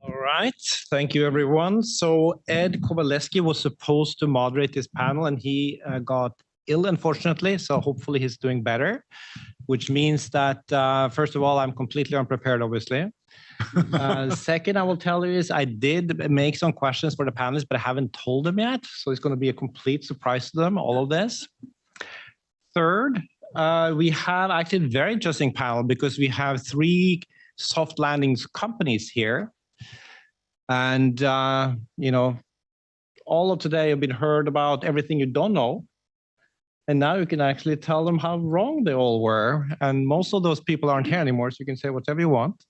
All right, thank you everyone. So Ed Kowaleski was supposed to moderate this panel and he got ill unfortunately, so hopefully he's doing better, which means that first of all, I'm completely unprepared obviously. Second, I will tell you is I did make some questions for the panelists, but I haven't told them yet. So it's going to be a complete surprise to them, all of this. Third, we have actually a very interesting panel because we have 3 soft landings companies here. And, you know, all of today have been heard about everything you don't know. And now you can actually tell them how wrong they all were. And most of those people aren't here anymore, so you can say whatever you want.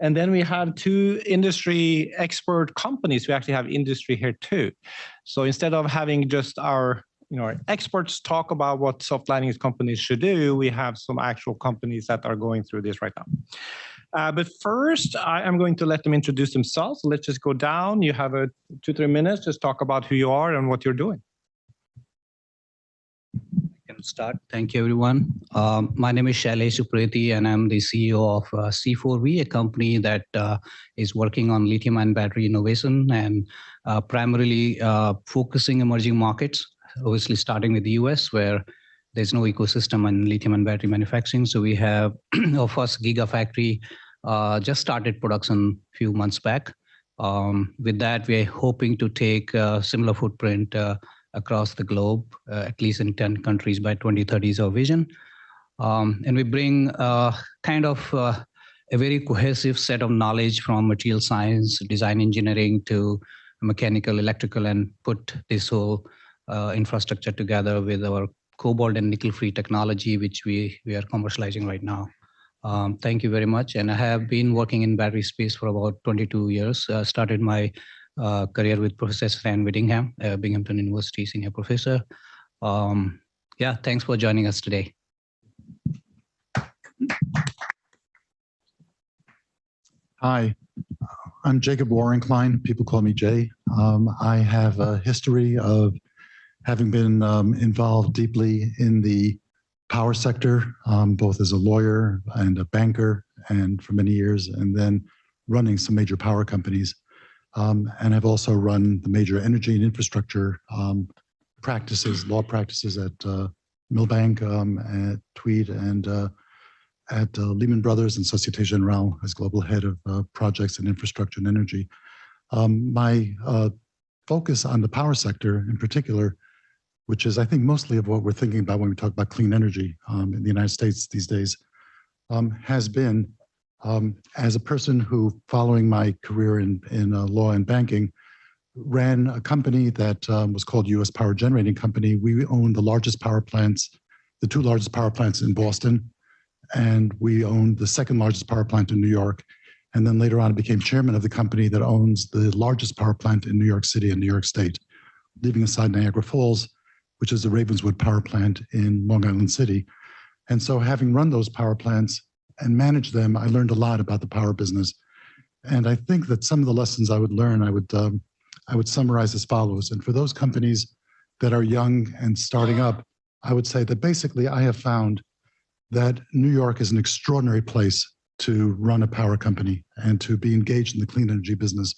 And then we have 2 industry expert companies. We actually have industry here too. So instead of having just our experts talk about what soft landing companies should do, we have some actual companies that are going through this right now. But first, I am going to let them introduce themselves. So let's just go down. You have 2-3 minutes. Just talk about who you are and what you're doing. I can start. Thank you, everyone. My name is Shailesh Upreti, and I'm the CEO of C4V, a company that is working on lithium-ion battery innovation and primarily focusing emerging markets, obviously starting with the US, where there's no ecosystem in lithium-ion battery manufacturing. So we have our first gigafactory just started production a few months back. With that, we're hoping to take a similar footprint across the globe, at least in 10 countries by 2030 is our vision. And we bring kind of a very cohesive set of knowledge from material science, design engineering to mechanical, electrical, and put this whole infrastructure together with our cobalt and nickel-free technology, which we are commercializing right now. Thank you very much. And I have been working in battery space for about 22 years. Started my career with Professor Stan Whittingham, Binghamton University senior professor. Yeah, thanks for joining us today. Hi, I'm Jacob Warrencline. People call me Jay. I have a history of having been involved deeply in the power sector, both as a lawyer and a banker, and for many years, and then running some major power companies. And I've also run the major energy and infrastructure practices, law practices at Milbank, at Tweed, and at Lehman Brothers and Societe Generale as global head of projects and infrastructure and energy. My focus on the power sector in particular, which is I think mostly of what we're thinking about when we talk about clean energy in the United States these days, has been as a person who, following my career in law and banking, ran a company that was called U.S. Power Generating Company. We owned the largest power plants, the 2 largest power plants in Boston, and we owned the 2nd largest power plant in New York. And then later on, I became chairman of the company that owns the largest power plant in New York City and New York State, leaving aside Niagara Falls, which is the Ravenswood power plant in Long Island City. And so having run those power plants and managed them, I learned a lot about the power business. And I think that some of the lessons I would learn, I would summarize as follows. And for those companies that are young and starting up, I would say that basically I have found that New York is an extraordinary place to run a power company and to be engaged in the clean energy business.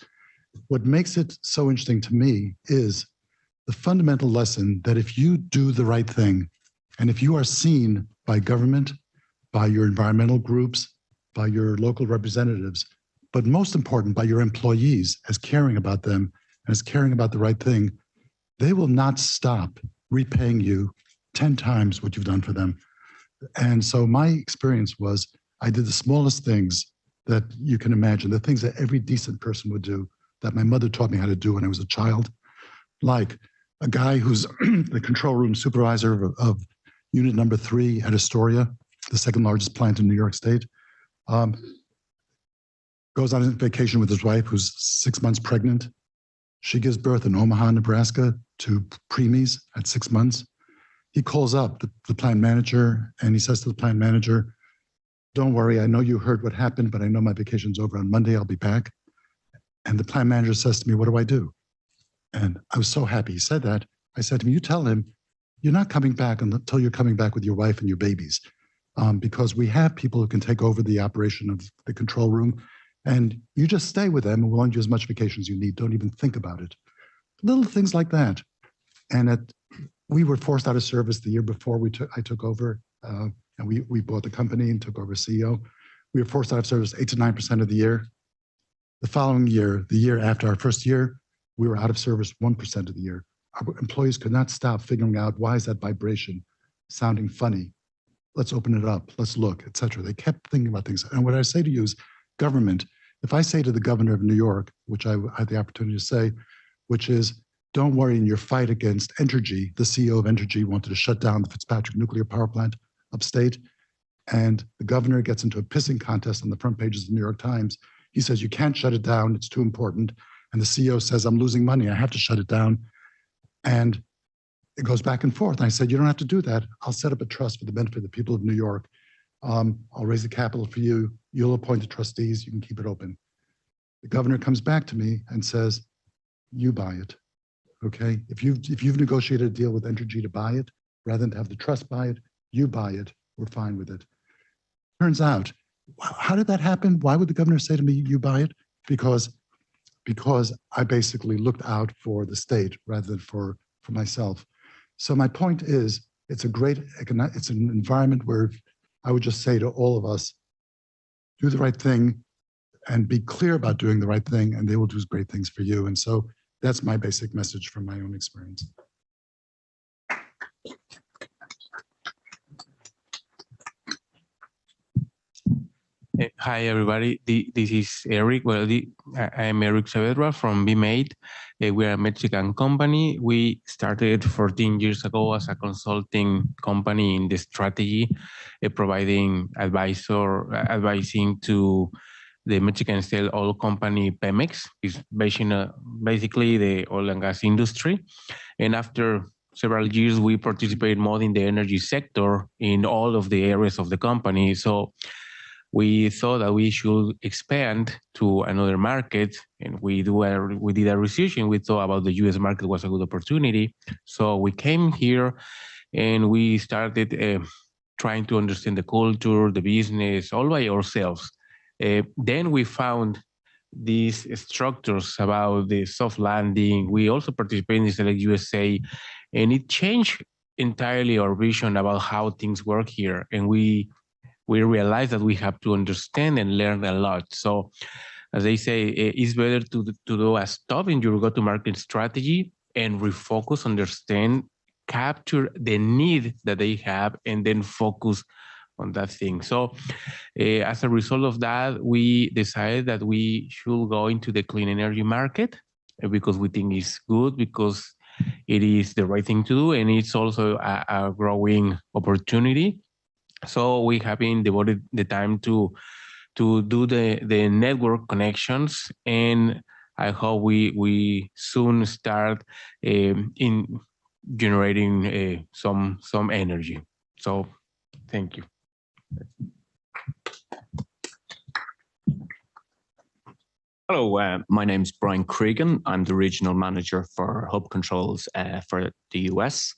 What makes it so interesting to me is the fundamental lesson that if you do the right thing, and if you are seen by government, by your environmental groups, by your local representatives, but most important, by your employees as caring about them, as caring about the right thing, they will not stop repaying you 10 times what you've done for them. And so my experience was I did the smallest things that you can imagine, the things that every decent person would do, that my mother taught me how to do when I was a child, like a guy who's the control room supervisor of unit number 3 at Astoria, the 2nd largest plant in New York State, goes on vacation with his wife who's 6 months pregnant. She gives birth in Omaha, Nebraska to preemies at 6 months. He calls up the plant manager and he says to the plant manager, "Don't worry, I know you heard what happened, but I know my vacation's over on Monday, I'll be back." And the plant manager says to me, "What do I do?" And I was so happy he said that. I said to him, "You tell him you're not coming back until you're coming back with your wife and your babies, because we have people who can take over the operation of the control room, And you just stay with them and we'll lend you as much vacation as you need. Don't even think about it. Little things like that. And we were forced out of service the year before I took over, and we bought the company and took over CEO. We were forced out of service 8 to 9% of the year. The following year, the year after our first year, we were out of service 1% of the year. Our employees could not stop figuring out, why is that vibration sounding funny? Let's open it up, let's look, etc. They kept thinking about things. And what I say to you is, government, if I say to the governor of New York, which I had the opportunity to say, which is, don't worry, in your fight against Entergy, the CEO of Entergy wanted to shut down the Fitzpatrick nuclear power plant upstate, and the governor gets into a pissing contest on the front pages of the New York Times. He says, you can't shut it down, it's too important. And the CEO says, I'm losing money, I have to shut it down. And it goes back and forth. And I said, you don't have to do that. I'll set up a trust for the benefit of the people of New York. I'll raise the capital for you. You'll appoint the trustees, you can keep it open. The governor comes back to me and says, you buy it, okay? If you've negotiated a deal with Entergy to buy it, rather than to have the trust buy it, you buy it, we're fine with it. Turns out, how did that happen? Why would the governor say to me, you buy it? Because I basically looked out for the state rather than for myself. So my point is, it's an environment where I would just say to all of us, do the right thing and be clear about doing the right thing, and they will do great things for you. And so that's my basic message from my own experience. Hi, everybody. This is Eric. Well, I am Eric Saavedra from BMate. We are a Mexican company. We started 14 years ago as a consulting company in the strategy, providing advising to the Mexican state oil company Pemex. It's basically the oil and gas industry. And after several years, we participate more in the energy sector in all of the areas of the company. So we thought that we should expand to another market, and we did a research, and we thought about the U.S. market was a good opportunity. So we came here, and we started trying to understand the culture, the business, all by ourselves. Then we found these structures about the soft landing. We also participated in Select USA, and it changed entirely our vision about how things work here. And we realized that we have to understand and learn a lot. So as they say, it's better to do a stop in your go-to-market strategy and refocus, understand, capture the need that they have, and then focus on that thing. So as a result of that, we decided that we should go into the clean energy market because we think it's good, because it is the right thing to do, and it's also a growing opportunity. So we have been devoted the time to do the network connections, and I hope we soon start in generating some energy. So thank you. Hello, my name's Brian Cregan. I'm the regional manager for Hub Controls for the US.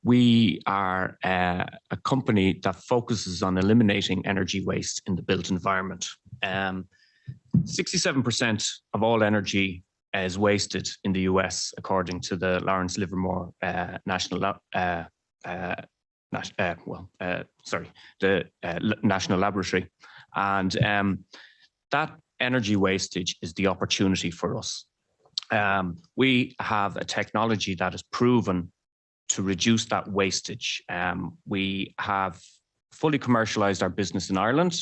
We are a company that focuses on eliminating energy waste in the built environment. 67% of all energy is wasted in the US, according to the Lawrence Livermore National Laboratory. And that energy wastage is the opportunity for us. We have a technology that is proven to reduce that wastage. We have fully commercialized our business in Ireland.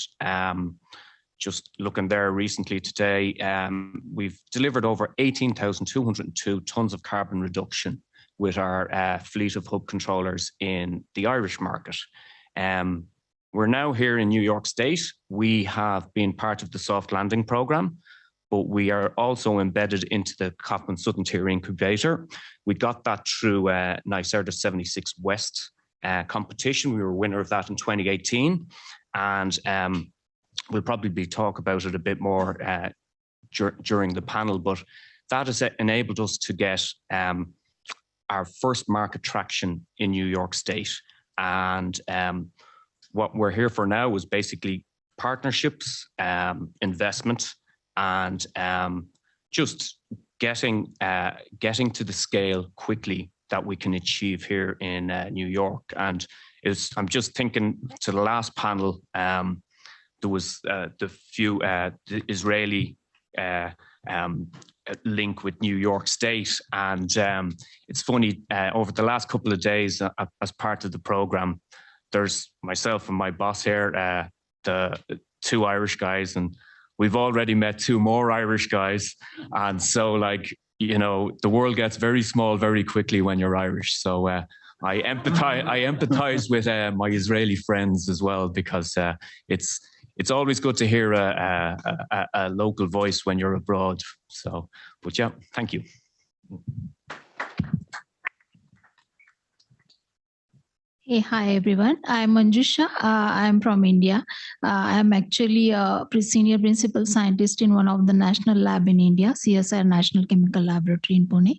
Just looking there recently today, we've delivered over 18,202 tons of carbon reduction with our fleet of hub controllers in the Irish market. We're now here in New York State. We have been part of the soft landing program, but we are also embedded into the Coppin Southern Tier Incubator. We got that through NYSERDA 76 West competition. We were winner of that in 2018. And we'll probably talk about it a bit more during the panel, but that has enabled us to get our first market traction in New York State. And what we're here for now is basically partnerships, investment, and just getting to the scale quickly that we can achieve here in New York. And I'm just thinking to the last panel, there was the Israeli link with New York State. And it's funny, over the last couple of days, as part of the program, there's myself and my boss here, the two Irish guys, and we've already met two more Irish guys. And so, like, you know, the world gets very small very quickly when you're Irish. So I empathize with my Israeli friends as well, because it's always good to hear a local voice when you're abroad. So, but yeah, thank you. Hey, hi everyone. I'm Manjusha. I'm from India. I'm actually a senior principal scientist in one of the national lab in India, CSIR National Chemical Laboratory in Pune.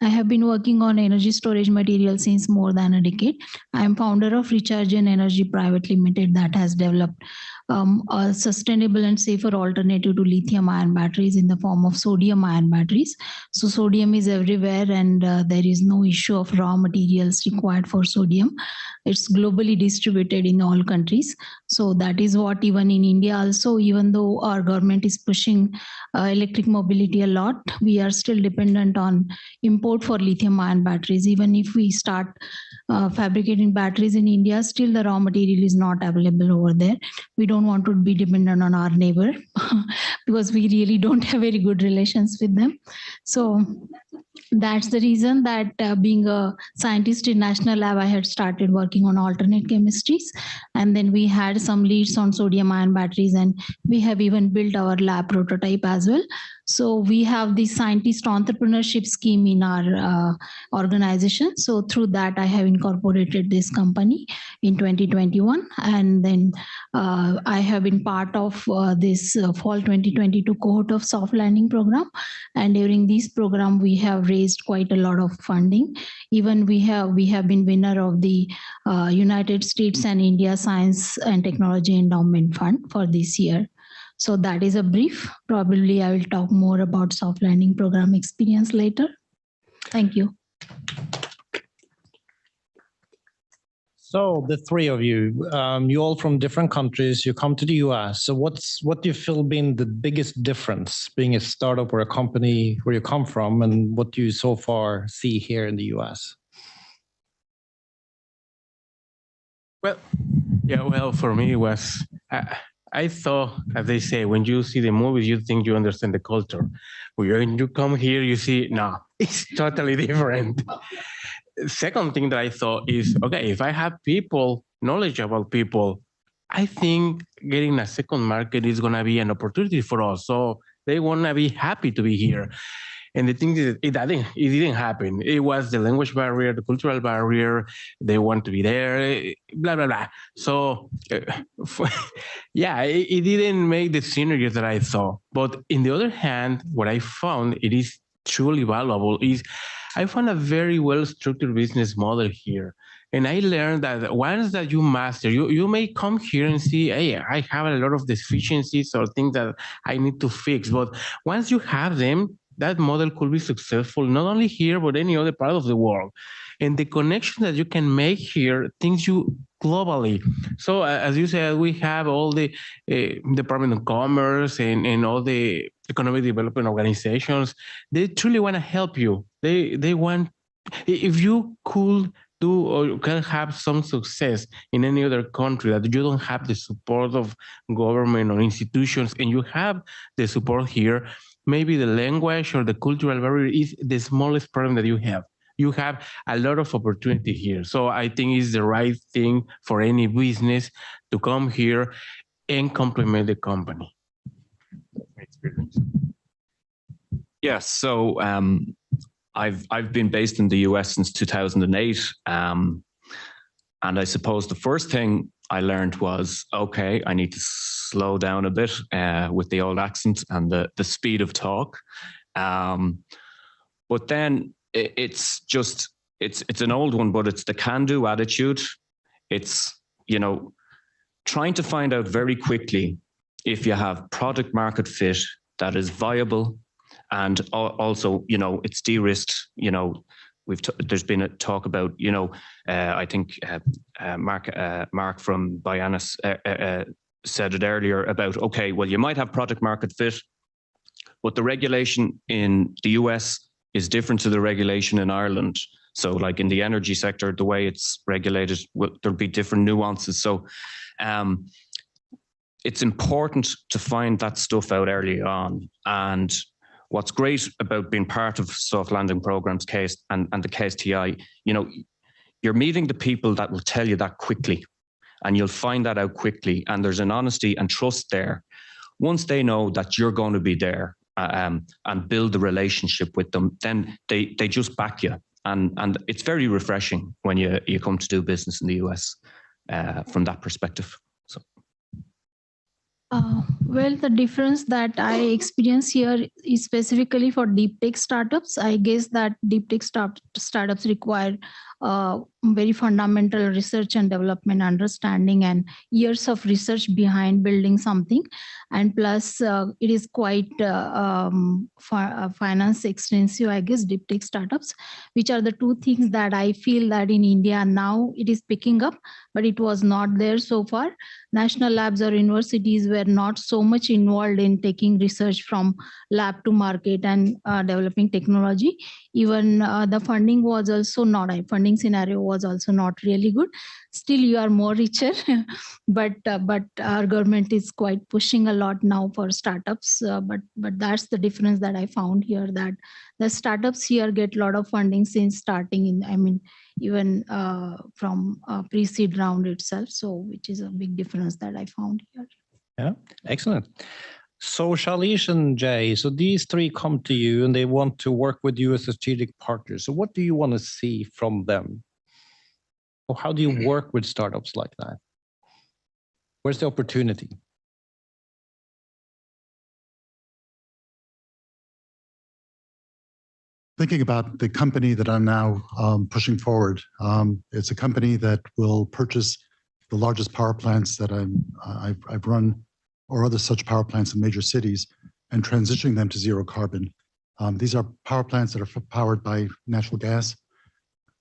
I have been working on energy storage material since more than a decade. I am founder of Rechargen Energy Private Limited that has developed a sustainable and safer alternative to lithium-ion batteries in the form of sodium-ion batteries. So sodium is everywhere, and there is no issue of raw materials required for sodium. It's globally distributed in all countries. So that is what even in India also, even though our government is pushing electric mobility a lot, we are still dependent on import for lithium-ion batteries. Even if we start fabricating batteries in India, still the raw material is not available over there. We don't want to be dependent on our neighbor because we really don't have very good relations with them. So that's the reason that being a scientist in National Lab, I had started working on alternate chemistries. And then we had some leads on sodium ion batteries, and we have even built our lab prototype as well. So we have the scientist entrepreneurship scheme in our organization. So through that, I have incorporated this company in 2021. And then I have been part of this fall 2022 cohort of soft landing program. And during this program, we have raised quite a lot of funding. Even we have been winner of the United States and India Science and Technology Endowment Fund for this year. So that is a brief. Probably I will talk more about soft landing program experience later. Thank you. So the three of you, you all from different countries, you come to the US. So what do you feel been the biggest difference being a startup or a company where you come from, and what do you so far see here in the US? Well, for me it was, I thought, as they say, when you see the movies, you think you understand the culture. When you come here, you see, no, it's totally different. Second thing that I thought is, okay, if I have people, knowledge about people, I think getting a second market is going to be an opportunity for us. So they want to be happy to be here. And the thing is, it didn't happen. It was the language barrier, the cultural barrier. They want to be there, blah, blah, blah. So, yeah, it didn't make the synergies that I saw. But in the other hand, what I found it is truly valuable is I found a very well-structured business model here. And I learned that once that you master, you may come here and see, hey, I have a lot of deficiencies or things that I need to fix. But once you have them, that model could be successful, not only here, but any other part of the world. And the connection that you can make here thinks you globally. So as you said, we have all the Department of Commerce and all the economic development organizations. They truly want to help you. They want, if you could do or can have some success in any other country that you don't have the support of government or institutions, and you have the support here, maybe the language or the cultural barrier is the smallest problem that you have. You have a lot of opportunity here. So I think it's the right thing for any business to come here and complement the company. Experience. Yes, so I've been based in the US since 2008. And I suppose the first thing I learned was, okay, I need to slow down a bit with the old accent and the speed of talk. But then it's an old one, but it's the can-do attitude. It's, you know, trying to find out very quickly if you have product market fit that is viable, and also, it's de-risked. There's been a talk about, I think Mark from Bianis said it earlier about, okay, well, you might have product market fit, but the regulation in the US is different to the regulation in Ireland. So like in the energy sector, the way it's regulated, there'll be different nuances. So it's important to find that stuff out early on. And what's great about being part of soft landing programs case and the KSTI, you're meeting the people that will tell you that quickly, and you'll find that out quickly. And there's an honesty and trust there. Once they know that you're going to be there and build the relationship with them, then they just back you. And it's very refreshing when you come to do business in the US from that perspective. So. Well, the difference that I experience here is specifically for deep tech startups. I guess that deep tech startups require very fundamental research and development understanding and years of research behind building something. And plus, it is quite finance extensive, I guess, deep tech startups, which are the two things that I feel that in India now it is picking up, but it was not there so far. National labs or universities were not so much involved in taking research from lab to market and developing technology. Even the funding was also not, funding scenario was also not really good. Still, you are more richer, but our government is quite pushing a lot now for startups. But that's the difference that I found here, that the startups here get a lot of funding since starting even from pre-seed round itself. So, which is a big difference that I found here. Yeah, excellent. So Shailesh and Jay, so these three come to you and they want to work with you as a strategic partner. So what do you want to see from them? Or how do you work with startups like that? Where's the opportunity? Thinking about the company that I'm now pushing forward, it's a company that will purchase the largest power plants that I've run, or other such power plants in major cities, and transitioning them to zero carbon. These are power plants that are powered by natural gas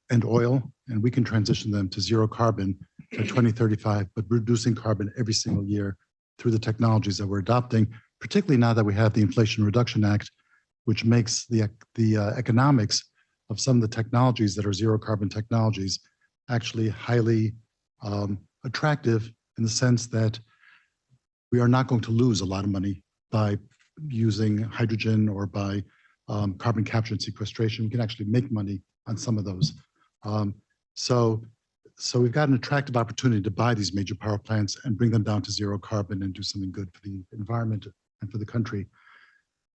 and oil, and we can transition them to zero carbon by 2035, but reducing carbon every single year through the technologies that we're adopting, particularly now that we have the Inflation Reduction Act, which makes the economics of some of the technologies that are zero carbon technologies actually highly attractive, in the sense that we are not going to lose a lot of money by using hydrogen or by carbon capture and sequestration. We can actually make money on some of those. So we've got an attractive opportunity to buy these major power plants and bring them down to zero carbon and do something good for the environment and for the country.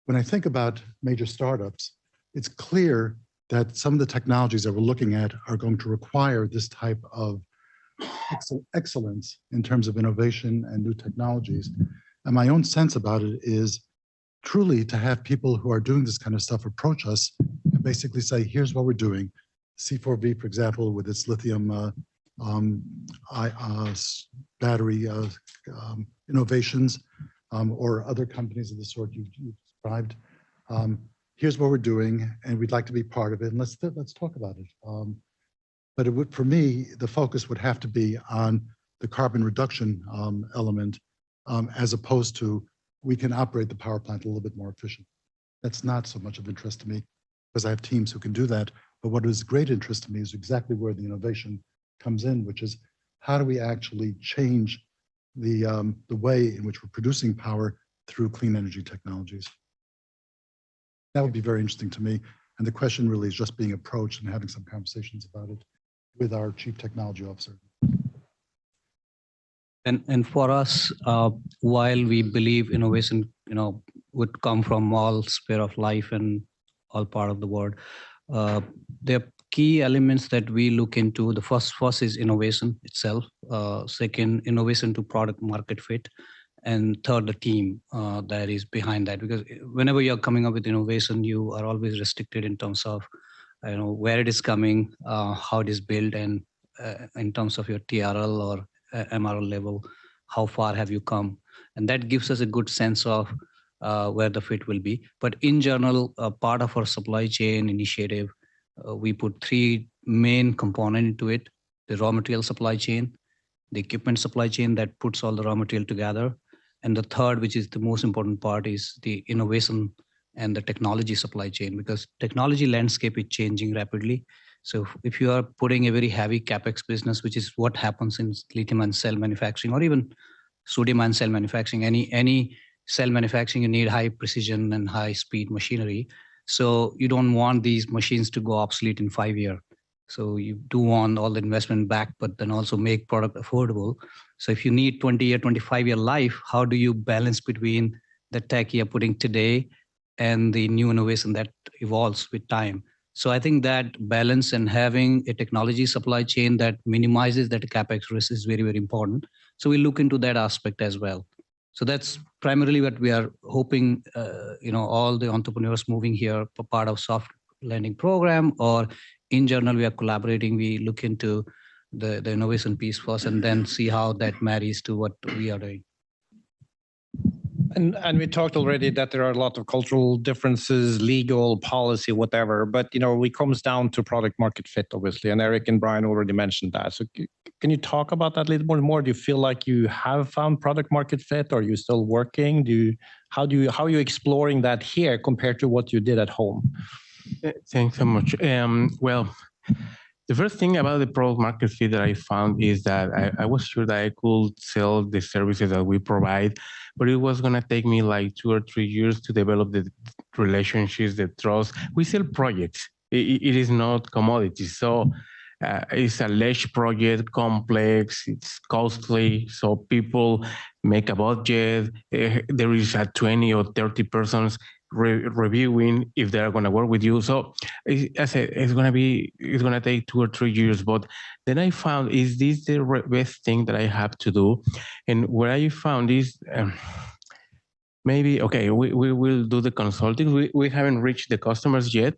When I think about major startups, it's clear that some of the technologies that we're looking at are going to require this type of excellence in terms of innovation and new technologies. And my own sense about it is truly to have people who are doing this kind of stuff approach us and basically say, here's what we're doing. C4V, for example, with its lithium battery innovations, or other companies of the sort you described. Here's what we're doing, and we'd like to be part of it, and let's talk about it. But it would, for me, the focus would have to be on the carbon reduction element, as opposed to we can operate the power plant a little bit more efficient. That's not so much of interest to me, because I have teams who can do that. But what is great interest to me is exactly where the innovation comes in, which is how do we actually change the way in which we're producing power through clean energy technologies. That would be very interesting to me. And the question really is just being approached and having some conversations about it with our Chief Technology Officer. And for us, while we believe innovation, would come from all sphere of life and all part of the world, there are key elements that we look into. The first is innovation itself. Second, innovation to product market fit. And third, the team that is behind that. Because whenever you're coming up with innovation, you are always restricted in terms of where it is coming, how it is built, and in terms of your TRL or MRL level, how far have you come? And that gives us a good sense of where the fit will be. But in general, part of our supply chain initiative, we put three main components into it: the raw material supply chain, the equipment supply chain that puts all the raw material together, and the third, which is the most important part, is the innovation and the technology supply chain, because technology landscape is changing rapidly. So if you are putting a very heavy capex business, which is what happens in lithium-ion cell manufacturing, or even sodium-ion cell manufacturing, any cell manufacturing, you need high precision and high speed machinery. So you don't want these machines to go obsolete in 5 years. So you do want all the investment back, but then also make product affordable. So if you need 20-year, 25-year life, how do you balance between the tech you're putting today and the new innovation that evolves with time? So I think that balance and having a technology supply chain that minimizes that capex risk is very, very important. So we look into that aspect as well. So that's primarily what we are hoping, all the entrepreneurs moving here, part of soft landing program, or in general, we are collaborating. We look into the innovation piece first and then see how that marries to what we are doing. And we talked already that there are a lot of cultural differences, legal, policy, whatever. But it comes down to product market fit, obviously. And Eric and Brian already mentioned that. So can you talk about that a little more? Do you feel like you have found product market fit, or are you still working? How are you exploring that here compared to what you did at home? Thanks so much. Well, the first thing about the product market fit that I found is that I was sure that I could sell the services that we provide, but it was going to take me like 2 or 3 years to develop the relationships, the trust. We sell projects. It is not commodities. So it's a large project, complex, it's costly. So people make a budget. There is a 20 or 30 persons reviewing if they're going to work with you. So I said it's going to take 2 or 3 years. But then I found, is this the best thing that I have to do? And what I found is maybe, okay, we will do the consulting. We haven't reached the customers yet,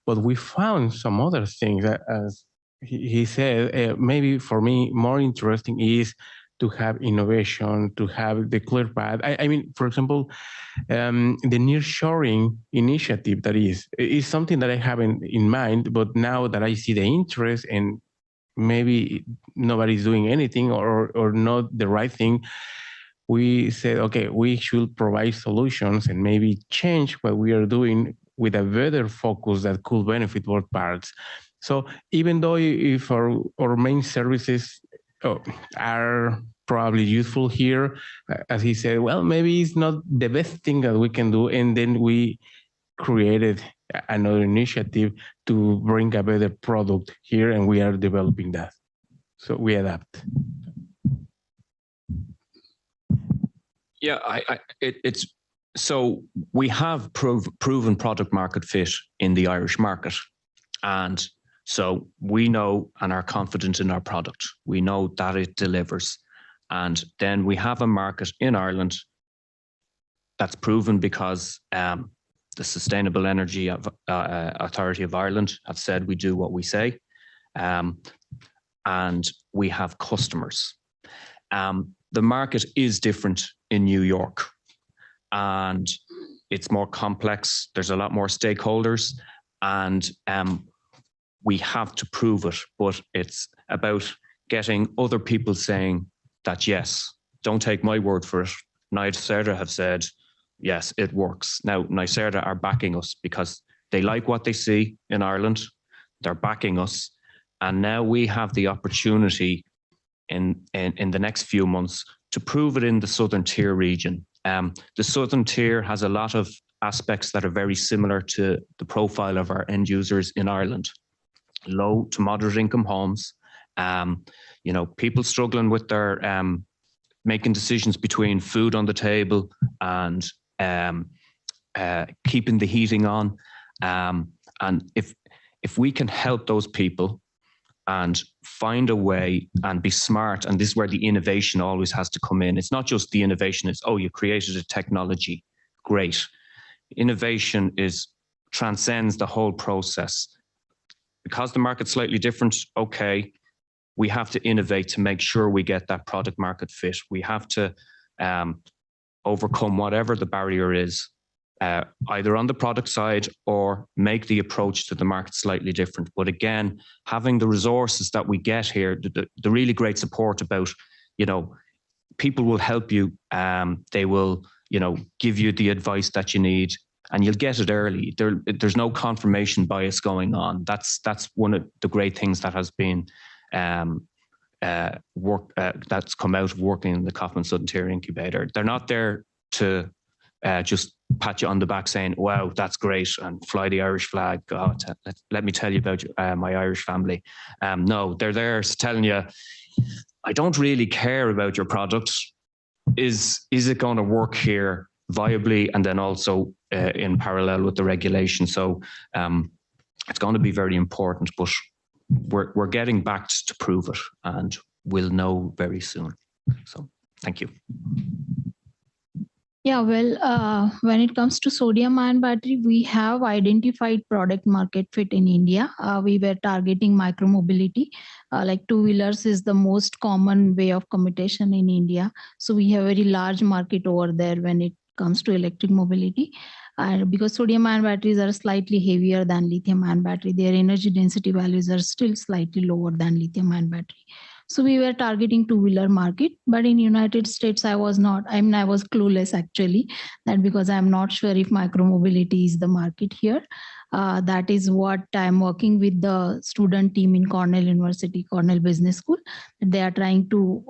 but we found some other things. As he said, maybe for me, more interesting is to have innovation, to have the clear path. I mean, for example, the nearshoring initiative that is something that I haven't in mind, but now that I see the interest and maybe nobody's doing anything or not the right thing, we said, okay, we should provide solutions and maybe change what we are doing with a better focus that could benefit both parts. So even though if our main services are probably useful here, as he said, well, maybe it's not the best thing that we can do. And then we created another initiative to bring a better product here, and we are developing that. So we adapt. Yeah, so we have proven product market fit in the Irish market. And so we know and are confident in our product. We know that it delivers. And then we have a market in Ireland that's proven because the Sustainable Energy Authority of Ireland have said we do what we say. And we have customers. The market is different in New York, and it's more complex. There's a lot more stakeholders, and we have to prove it, but it's about getting other people saying that, yes, don't take my word for it. NYSERDA have said, yes, it works. Now, NYSERDA are backing us because they like what they see in Ireland. They're backing us. And now we have the opportunity in the next few months to prove it in the Southern Tier region. The Southern Tier has a lot of aspects that are very similar to the profile of our end users in Ireland. Low to moderate income homes, people struggling with their making decisions between food on the table and keeping the heating on. And if we can help those people and find a way and be smart, and this is where the innovation always has to come in. It's not just the innovation, it's, oh, you created a technology, great. Innovation transcends the whole process. Because the market's slightly different, okay, we have to innovate to make sure we get that product market fit. We have to overcome whatever the barrier is, either on the product side or make the approach to the market slightly different. But again, having the resources that we get here, the really great support about, people will help you. They will, give you the advice that you need, and you'll get it early. There's no confirmation bias going on. That's one of the great things that has been that's come out of working in the Kaufman Sudden Tier Incubator. They're not there to just pat you on the back saying, wow, that's great, and fly the Irish flag. Oh, let me tell you about my Irish family. No, they're there telling you, I don't really care about your product. Is it going to work here viably, and then also in parallel with the regulation? So it's going to be very important, but we're getting backed to prove it, and we'll know very soon. So thank you. Yeah, well, when it comes to sodium-ion battery, we have identified product market fit in India. We were targeting micromobility, like two-wheelers is the most common way of commutation in India. So we have a very large market over there when it comes to electric mobility. Because sodium-ion batteries are slightly heavier than lithium-ion battery, their energy density values are still slightly lower than lithium-ion battery. So we were targeting two-wheeler market, but in United States, I was clueless actually, that because I'm not sure if micromobility is the market here. That is what I'm working with the student team in Cornell University, Cornell Business School. They are trying to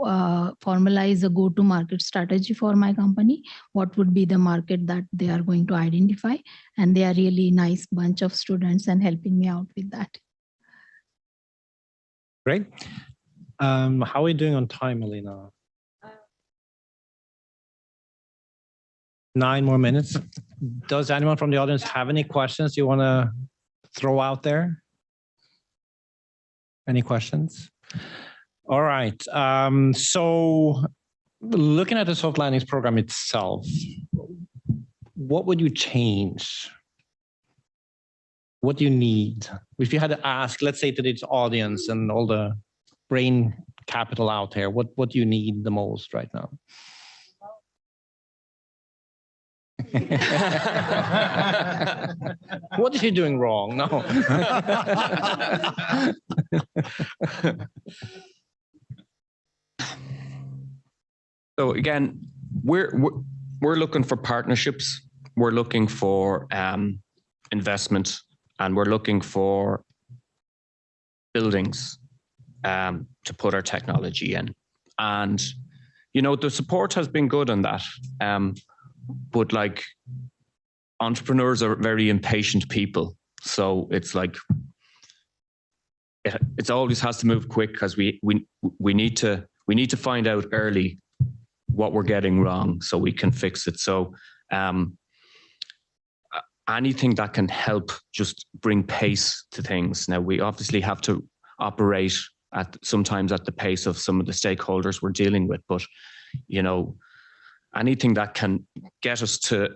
formalize a go-to-market strategy for my company. What would be the market that they are going to identify? And they are really nice bunch of students and helping me out with that. Great. How are we doing on time, Alina? 9 more minutes. Does anyone from the audience have any questions you want to throw out there? Any questions? All right. So looking at the soft landings program itself, what would you change? What do you need? If you had to ask, let's say, to this audience and all the brain capital out there, what do you need the most right now? What is he doing wrong? No. So again, we're looking for partnerships. We're looking for investment, and we're looking for buildings to put our technology in. And, the support has been good on that. But like, entrepreneurs are very impatient people. So it's like, it always has to move quick, because we need to find out early what we're getting wrong so we can fix it. So anything that can help just bring pace to things. Now, we obviously have to operate sometimes at the pace of some of the stakeholders we're dealing with, but anything that can get us to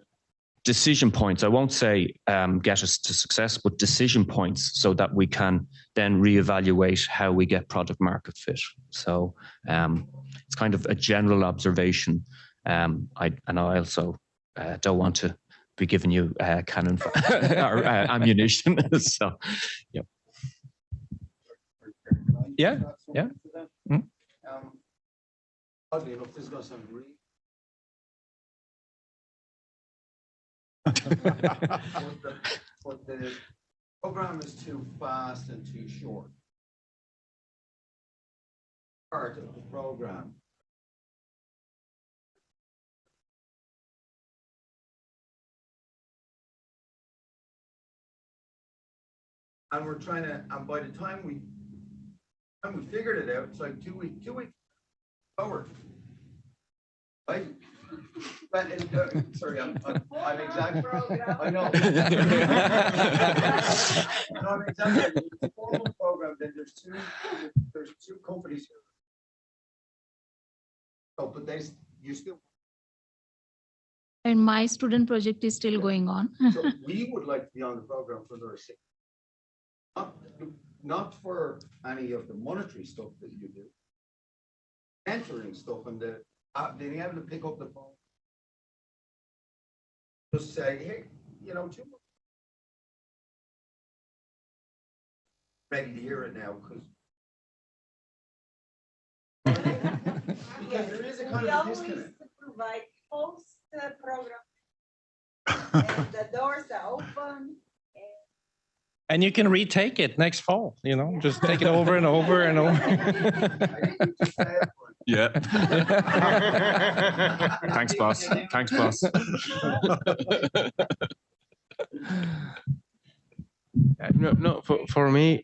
decision points, I won't say get us to success, but decision points, so that we can then reevaluate how we get product market fit. So it's kind of a general observation. I also don't want to be giving you cannon or ammunition. So, yeah. Yeah. Mm-hmm. Oddly enough, this is going to sound great. but the program is too fast and too short. Part of the program. And we're trying to, and by the time we figured it out, it's like two weeks forward. Right? But sorry, I'm exaggerating. I know. I'm exaggerating. It's a formal program. Then there's two companies here. So, but you still. And my student project is still going on. So we would like to be on the program for another 6. not for any of the monetary stuff that you do. Entering stuff and being able to pick up the phone. Just say, hey, you know, ready to hear it now because there is a kind of a disconnect. Provide post program and the doors are open. And you can retake it next fall, you know, just take it over and over and over. Yeah. Thanks, boss. Thanks, boss. No, for me,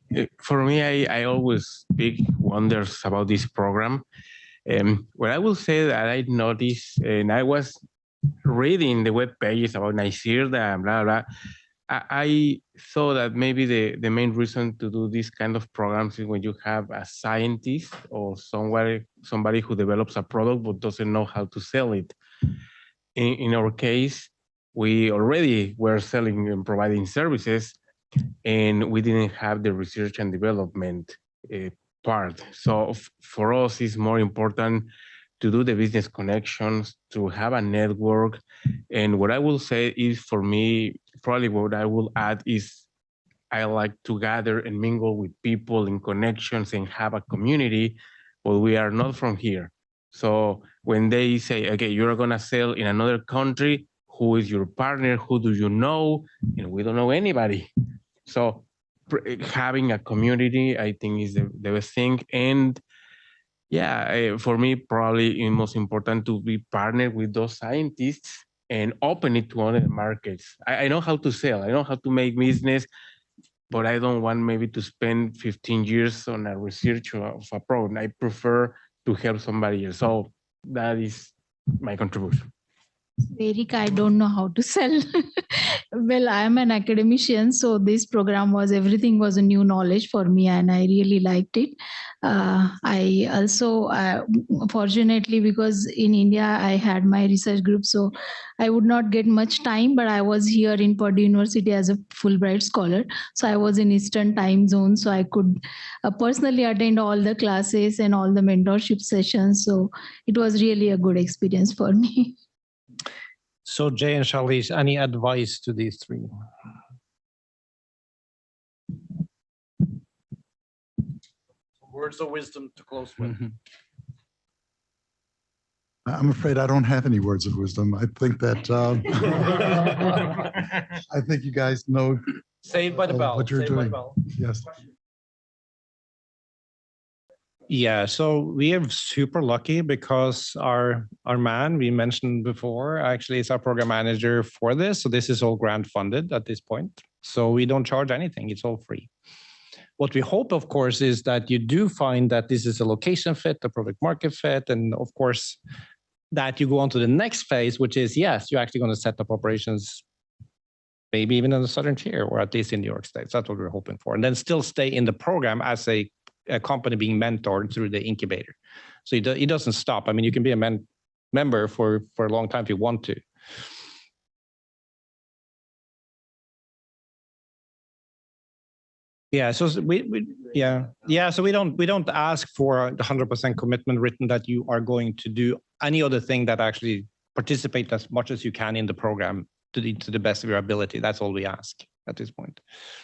I always big wonders about this program. What I will say that I noticed, and I was reading the web pages about NYSERDA and blah, blah. I saw that maybe the main reason to do this kind of programs is when you have a scientist or somebody who develops a product but doesn't know how to sell it. In our case, we already were selling and providing services, and we didn't have the research and development part. So for us, it's more important to do the business connections, to have a network. And what I will say is, for me, probably what I will add is I like to gather and mingle with people in connections and have a community, but we are not from here. So when they say, okay, you're gonna sell in another country, who is your partner? Who do you know? And we don't know anybody. So having a community, I think, is the best thing. And yeah, for me, probably it's most important to be partnered with those scientists and open it to other markets. I know how to sell, I know how to make business, but I don't want maybe to spend 15 years on a research of a product. I prefer to help somebody else. So that is my contribution. Eric, I don't know how to sell. Well, I am an academician, so this program everything was a new knowledge for me, and I really liked it. I also, fortunately, because in India, I had my research group, so I would not get much time, but I was here in Purdue University as a Fulbright scholar. So I was in Eastern time zone, so I could personally attend all the classes and all the mentorship sessions. So it was really a good experience for me. So Jay and Charlize, any advice to these three? Words of wisdom to close with. I'm afraid I don't have any words of wisdom. I think that I think you guys know Saved by the bell. what you're Saved by the doing. bell. Yes. Yeah, so we are super lucky because our man we mentioned before actually is our program manager for this. So this is all grant funded at this point. So we don't charge anything, it's all free. What we hope, of course, is that you do find that this is a location fit, a product market fit, and of course, that you go on to the next phase, which is, yes, you're actually going to set up operations, maybe even in the Southern Tier, or at least in New York State. That's what we're hoping for. And then still stay in the program as a company being mentored through the incubator. So it doesn't stop. I mean, you can be a member for a long time if you want to. Yeah, so so we don't ask for the 100% commitment written that you are going to do any other thing that actually participate as much as you can in the program to the best of your ability. That's all we ask at this point.